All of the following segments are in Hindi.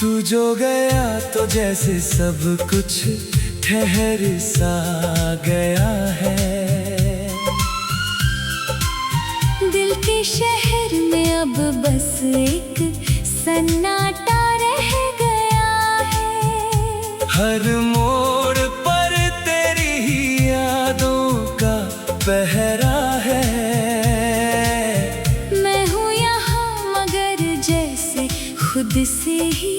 तू जो गया तो जैसे सब कुछ ठहर सा गया है। दिल के शहर में अब बस एक सन्नाटा रह गया है। हर मोड़ पर तेरी ही यादों का पहरा है। मैं हूँ यहाँ मगर जैसे खुद से ही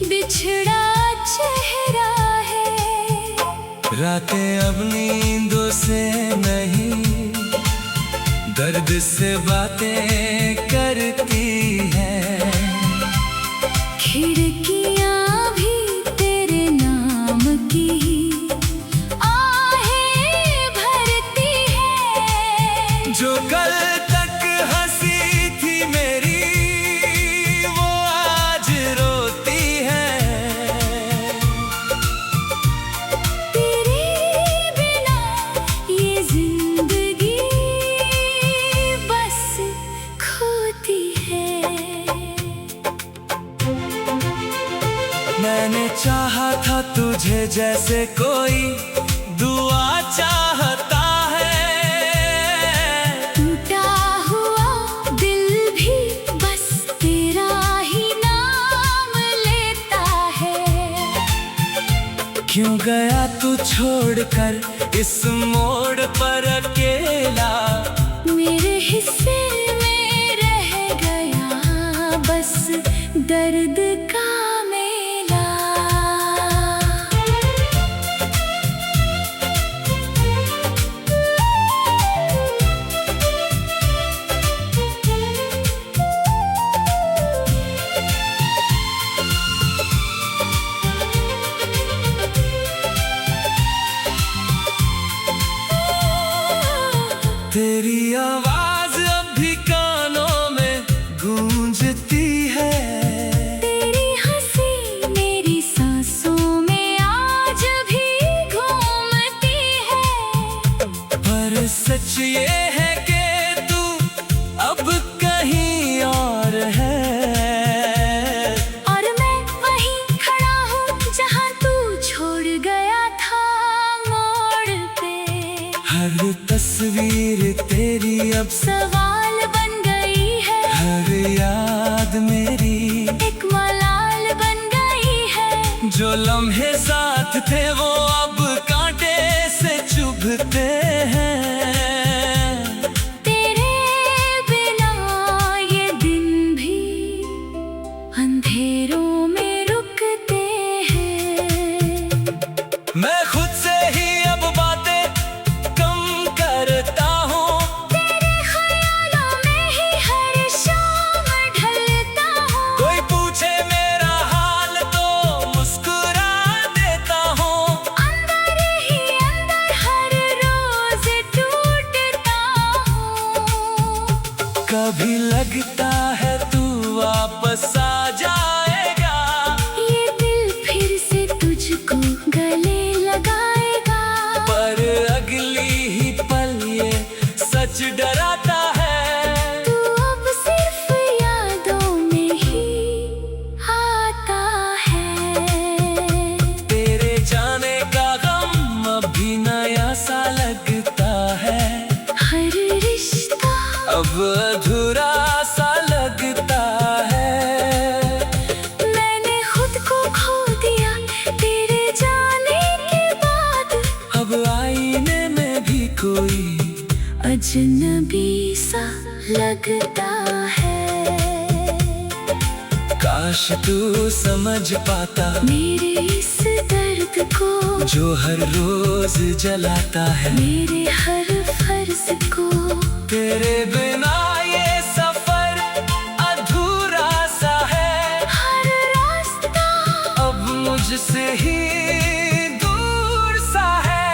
बिछड़ा चेहरा है। रातें अब नींदों से नहीं दर्द से बातें करती हैं। खिड़कियाँ भी तेरे नाम की आहें भरती हैं। जो कल तक हंसी थी मेरी वो आज रोती है। तेरे बिना ये जिंदगी बस खोती है। मैंने चाहा था तुझे जैसे कोई दुआ चाहता है। टूटा हुआ दिल भी बस तेरा ही नाम लेता है। क्यों गया तू छोड़कर इस मोड़ पर अकेला। मेरे हिस्से में रह गया बस दर्द का मेला। तेरी आवाज अब भी कानों में गूंजती है। तेरी हंसी मेरी सांसों में आज भी घूमती है। पर सच ये है कि तू अब कहीं और है। और मैं वहीं खड़ा हूँ जहाँ तू छोड़ गया था मोड़ पे। हर तस्वीर तेरी अब सवाल बन गई है। हर याद मेरी एक मलाल बन गई है। जो लम्हे साथ थे वो अब कांटे से चुभते हैं। तेरे बिना ये दिन भी अंधेरों में रुकते हैं। मैं खुद से ही अब बातें कम करता हूँ। तेरे ख्यालों में ही हर शाम ढलता हूँ। कोई पूछे मेरा हाल तो मुस्कुरा देता हूँ। अंदर ही अंदर हर रोज टूटता हूँ। कभी लगता है तू वापस आ जाएगा। ये दिल फिर से तुझको गले लगाएगा। पर अगली ही पल ये सच डराता है। तू अब सिर्फ यादों में ही आता है। तेरे जाने का गम अभी नया सा लगता है। हर रिश्ता अब अधूरा सा लगता है। मैंने खुद को खो दिया तेरे जाने के बाद। अब आईने में भी कोई अजनबी सा लगता है। काश तू समझ पाता मेरे इस दर्द को जो हर रोज जलाता है। मेरे हर फर्ज को तेरे बिना ये सफर अधूरा सा है। हर रास्ता अब मुझसे ही दूर सा है।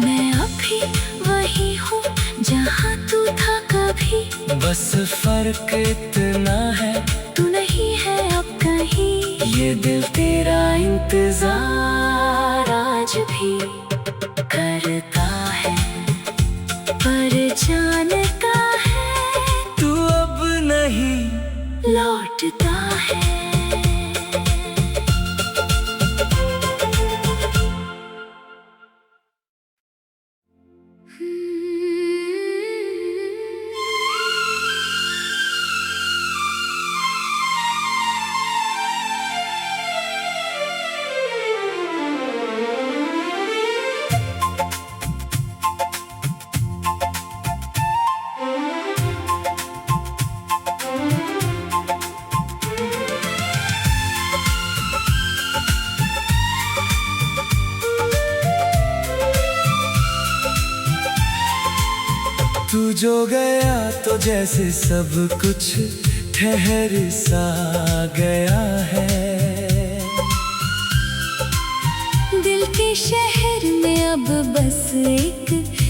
मैं अभी वही हूँ जहाँ तू था कभी। बस फर्क इतना है तू नहीं है अब कहीं। ये दिल तेरा इंतजार आज भी करता है पर जानता है तू अब नहीं लौटता है। जो गया तो जैसे सब कुछ ठहर सा गया है। दिल के शहर में अब बस एक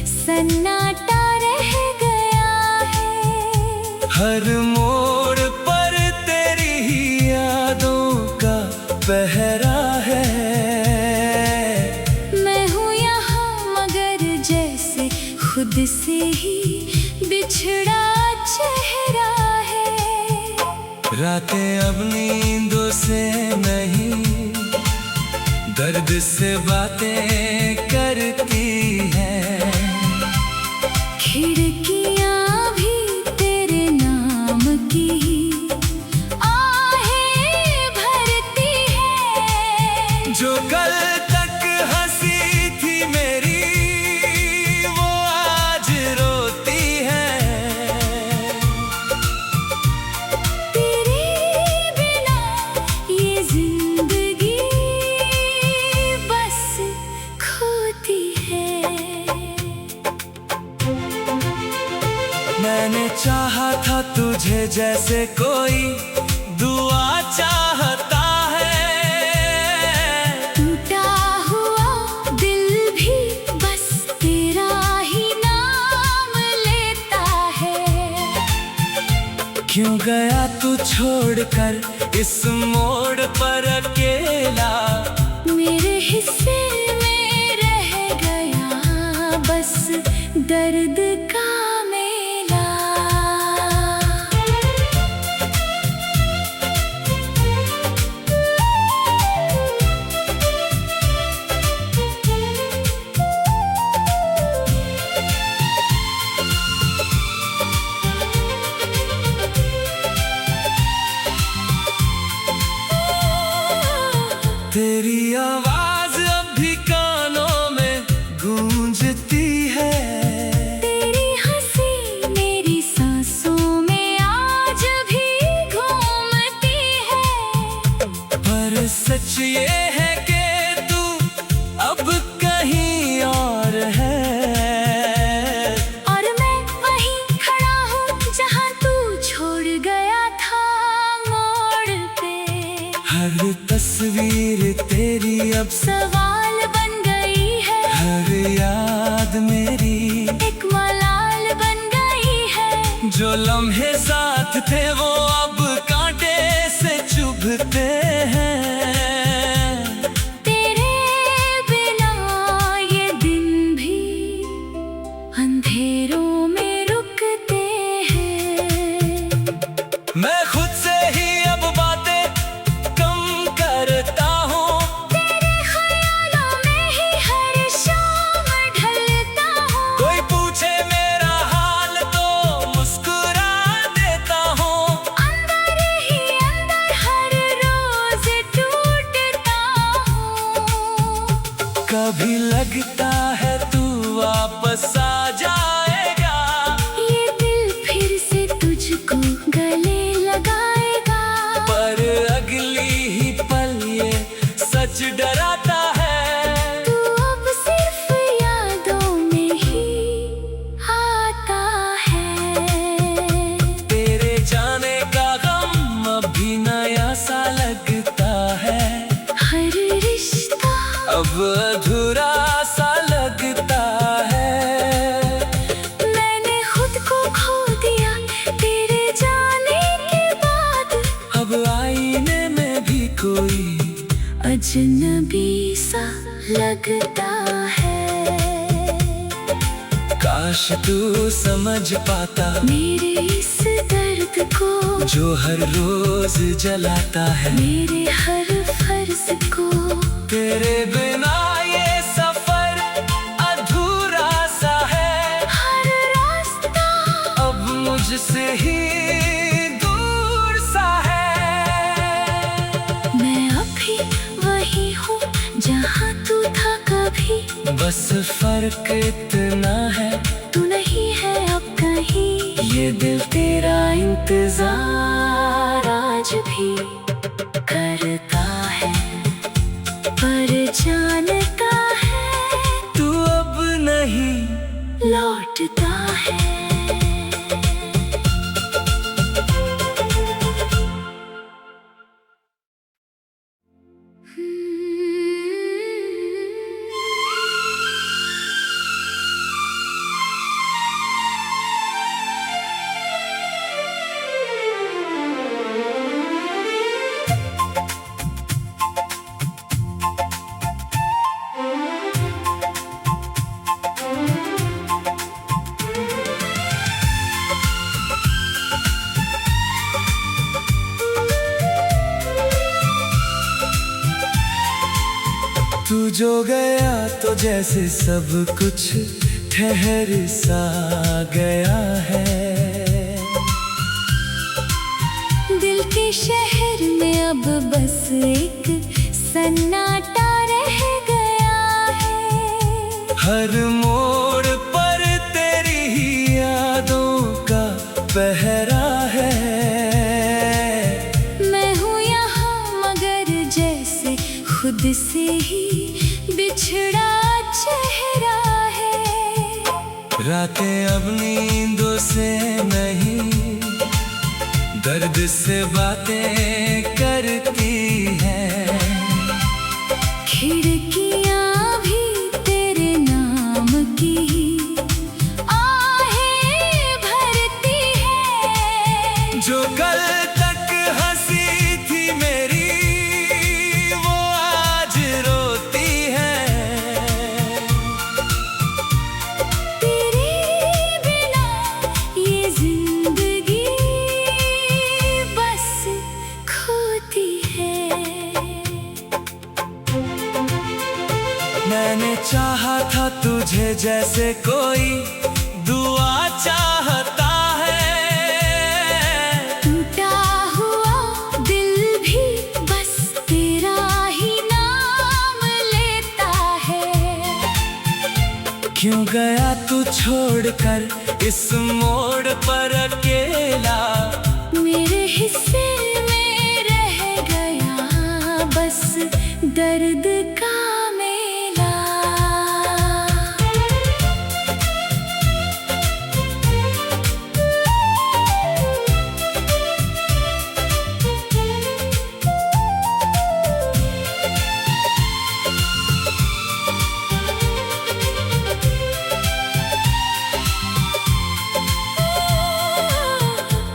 सन्नाटा रह गया है। हर मोड़ पर तेरी ही यादों का पहरा है। मैं हूँ यहाँ मगर जैसे खुद से ही बिछड़ा चेहरा है। रातें अब नींदों से नहीं दर्द से बातें करती हैं। खिड़कियाँ भी तेरे नाम की आहें भरती हैं। जो कल तक हंसी थी मेरी वो आज रोती है। तेरे बिना ये जिंदगी बस खोती है। मैंने चाहा था तुझे जैसे कोई दुआ चाहता है। टूटा हुआ दिल भी बस तेरा ही नाम लेता है। क्यों गया तू छोड़कर इस मोड़ पर अकेला। मेरे हिस्से में रह गया बस दर्द का मेला। तेरी आवाज अब भी कानों में गूंजती है। तेरी हंसी मेरी सांसों में आज भी घूमती है। पर सच ये है कि तू अब कहीं और है। और मैं वहीं खड़ा हूँ जहाँ तू छोड़ गया था मोड़ पे। हर तस्वीर तेरी अब सवाल बन गई है। हर याद मेरी एक मलाल बन गई है। जो लम्हे साथ थे वो अब कांटे से चुभते हैं। तेरे बिना ये दिन भी अंधेरों में रुकते हैं। मैं खुद से ही अब बातें कम करता हूँ। तेरे ख्यालों में ही हर शाम ढलता हूँ। कोई पूछे मेरा हाल तो मुस्कुरा देता हूँ। अंदर ही अंदर हर रोज टूटता हूँ। कभी लगता है तू वापस आ जाएगा। ये दिल फिर से तुझको गले लगाएगा। पर अगली ही पल ये सच डराता है। तू अब सिर्फ यादों में ही आता है। तेरे जाने का गम अभी नया सा लगता है। हर रिश्ता अब अधूरा सा लगता है। मैंने खुद को खो दिया तेरे जाने के बाद। अब आईने में भी कोई अजनबी सा लगता है। काश तू समझ पाता मेरे इस दर्द को जो हर रोज जलाता है। मेरे हर फर्ज को तेरे बिना ये सफर अधूरा सा है। हर रास्ता अब मुझसे ही दूर सा है। मैं अभी वही हूँ जहाँ तू था कभी। बस फर्क इतना है तू नहीं है अब कहीं। ये दिल तेरा इंतजार आज भी करता है पर जानता है तू अब नहीं लौटता है। जो गया तो जैसे सब कुछ ठहर सा गया है। दिल के शहर में अब बस एक सन्नाटा रह गया है। हर मोड़ पर तेरी ही यादों का पहरा है। मैं हूँ यहाँ मगर जैसे खुद से ही बिछड़ा चेहरा है। रातें अब नींदों से नहीं दर्द से बातें करती हैं। खिड़कियाँ भी तेरे नाम की आहें भरती हैं। जो कल तक हंसी थी मेरी वो आज रोती है। तेरे बिना ये जिंदगी बस खोती है। मैंने चाहा था तुझे जैसे कोई दुआ चाहता है। टूटा हुआ दिल भी बस तेरा ही नाम लेता है। क्यों गया तू छोड़कर इस मोड़ पर अकेला। मेरे हिस्से में रह गया बस दर्द का मेला।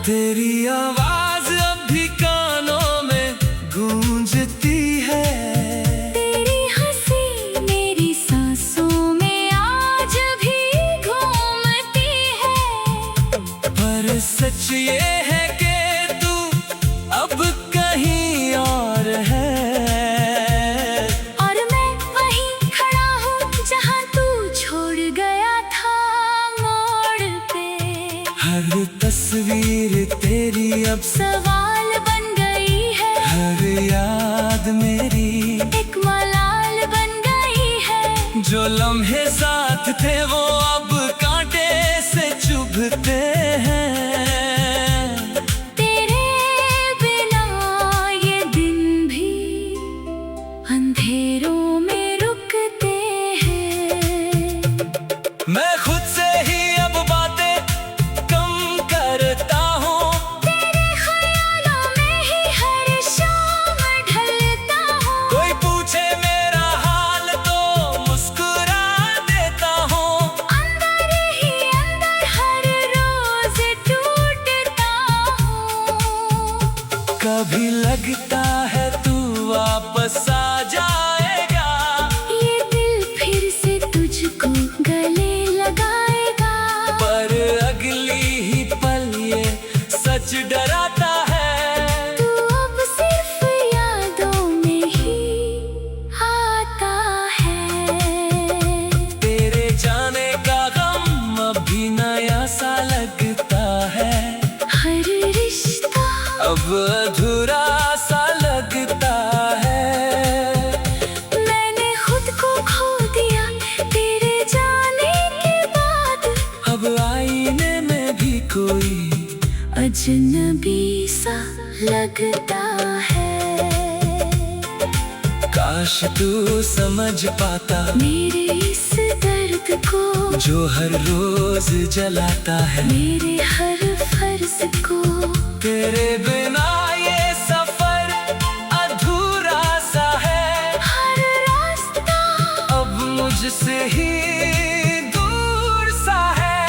तेरी आवाज अब भी कानों में गूंजती है। तेरी हंसी मेरी सांसों में आज भी घूमती है। पर सच ये है कि तू अब कहीं और है। और मैं वहीं खड़ा हूँ जहाँ तू छोड़ गया था मोड़ पे। हर तस्वीर तेरी अब सवाल बन गई है। हर याद मेरी एक मलाल बन गई है। जो लम्हे साथ थे वो अब कांटे से चुभते हैं। तेरे बिना ये दिन भी अंधेरों में रुकते हैं। मैं खुद से ही अब बातें कम करता हूँ। तेरे ख्यालों में ही हर शाम ढलता हूँ। कोई पूछे मेरा हाल तो मुस्कुरा देता हूँ। अंदर ही अंदर हर रोज टूटता हूँ। कभी लगता है तू वापस आ जाएगा। ये दिल फिर से तुझको गले लगाएगा। पर अगली ही पल ये सच डराता है। तू अब सिर्फ यादों में ही आता है। तेरे जाने का गम अभी नया सा लगता है। हर रिश्ता अब अधूरा सा लगता है। मैंने खुद को खो दिया तेरे जाने के बाद। अब आईने में भी कोई अजनबी सा लगता है। काश तू समझ पाता मेरे इस दर्द को जो हर रोज जलाता है। मेरे हर फर्ज को तेरे बिना ये सफर अधूरा सा है। हर रास्ता अब मुझसे ही दूर सा है।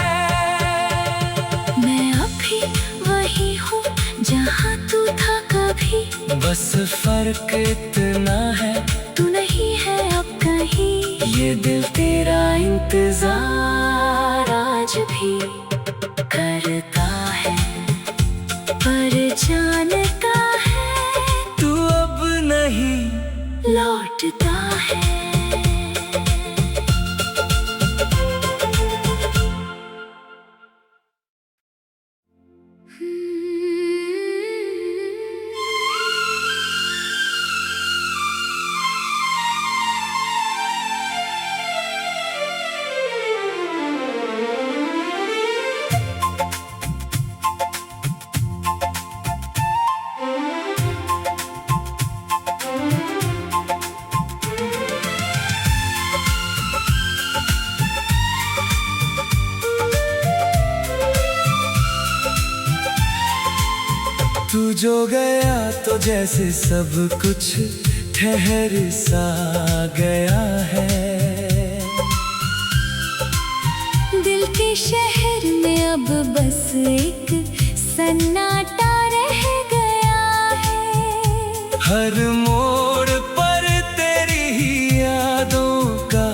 मैं अभी वही हूँ जहाँ तू था कभी। बस फर्क इतना है तू नहीं है अब कहीं। ये दिल तेरा इंतजार आज भी करता है पर जानता है तू अब नहीं लौटता है। तू जो गया तो जैसे सब कुछ ठहर सा गया है। दिल के शहर में अब बस एक सन्नाटा रह गया है। हर मोड़ पर तेरी ही यादों का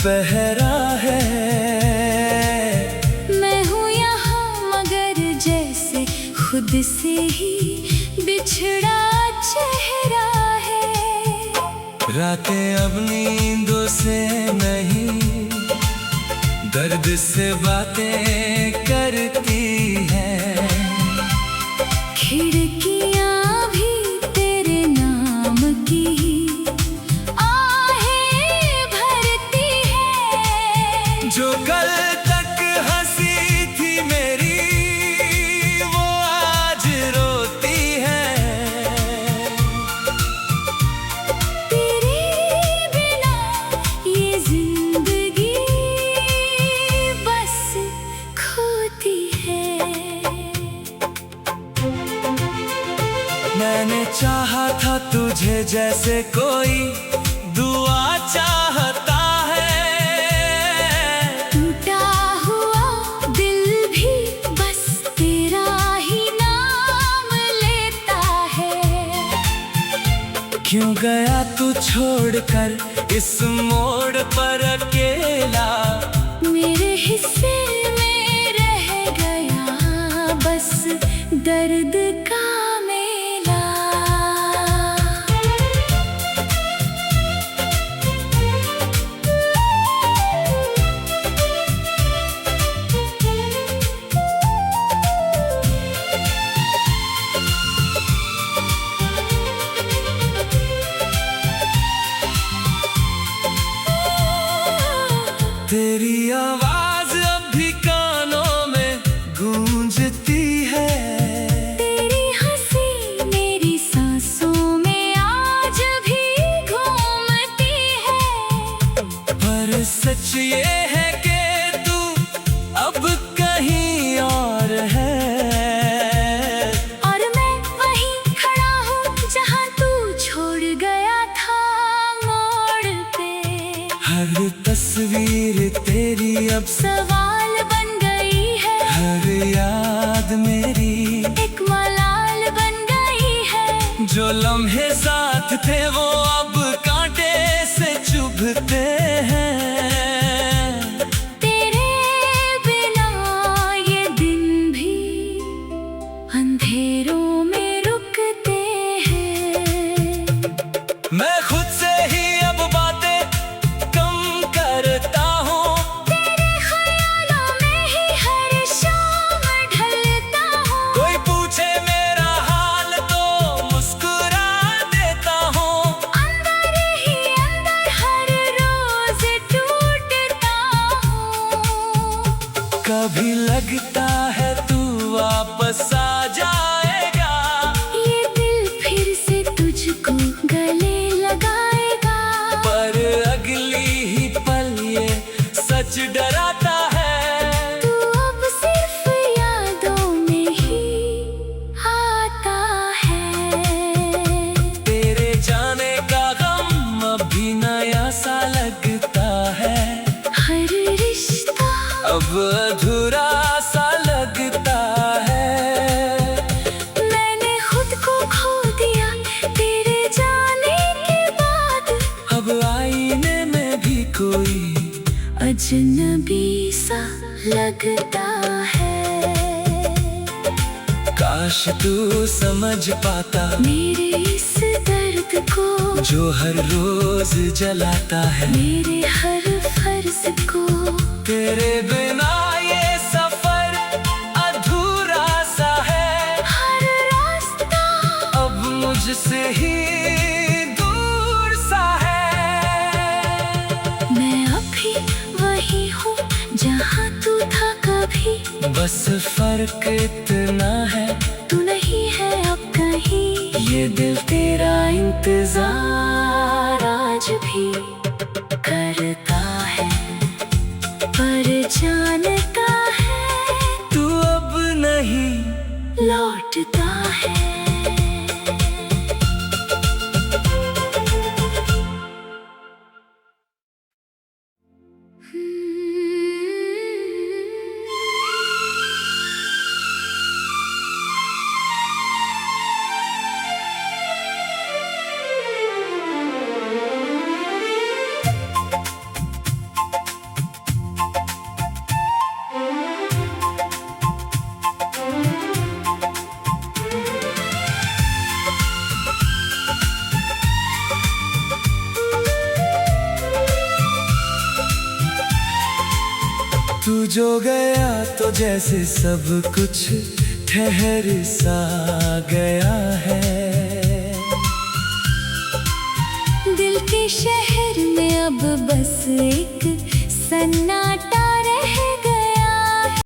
पहरा है। मैं हूँ यहाँ मगर जैसे खुद से ही बिछड़ा चेहरा है। रातें अब नींदों से नहीं दर्द से बातें करती हैं। खिड़कियाँ भी तेरे नाम की आहें भरती हैं। जो कल तक हंसी थी मेरी वो आज रोती है। तेरे बिना ये जिंदगी बस खोती है। मैंने चाहा था तुझे जैसे कोई दुआ चाहता है। टूटा हुआ दिल भी बस तेरा ही नाम लेता है। क्यों गया तू छोड़कर इस मोड़ पर अकेला। मेरे हिस्से में रह गया बस दर्द का मेला। तेरी आवाज अब भी कानों में गूंजती है। तेरी हंसी मेरी सांसों में आज भी घूमती है। पर सच ये है कि तू अब कहीं और है। और मैं वहीं खड़ा हूँ जहाँ तू छोड़ गया था मोड़ पे। हर तस्वीर तेरी अब सवाल बन गई है। हर याद मेरी एक मलाल बन गई है। जो लम्हे साथ थे वो अब कांटे से चुभते हैं। तेरे बिना ये दिन भी अंधेरों में रुकते हैं। मैं खुद से ही अब बातें कम करता हूँ। तेरे ख्यालों में ही हर शाम ढलता हूँ। कोई पूछे मेरा हाल तो मुस्कुरा देता हूँ। अंदर ही अंदर हर रोज टूटता हूँ। कभी लगता है तू वापस आ जाएगा। ये दिल फिर से तुझको गले लगाएगा। पर अगली ही पल ये सच डराता है। तू अब सिर्फ यादों में ही आता है। तेरे जाने का गम अब भी नया सा लगता है। हर रिश्ता अब अधूरा सा लगता है। मैंने खुद को खो दिया तेरे जाने के बाद। अब आईने में भी कोई अजनबी सा लगता है। काश तू समझ पाता मेरे इस दर्द को जो हर रोज जलाता है। मेरे हर फर्ज को तेरे बिना ये सफर अधूरा सा है। हर रास्ता अब मुझसे ही दूर सा है। मैं अभी वही हूँ जहाँ तू था कभी। बस फर्क इतना है तू नहीं है अब कहीं। ये दिल तेरा इंतजार आज भी करता है। पर जानता है तू अब नहीं लौटता है। तू जो गया तो जैसे सब कुछ ठहर सा गया है। दिल के शहर में अब बस एक सन्नाटा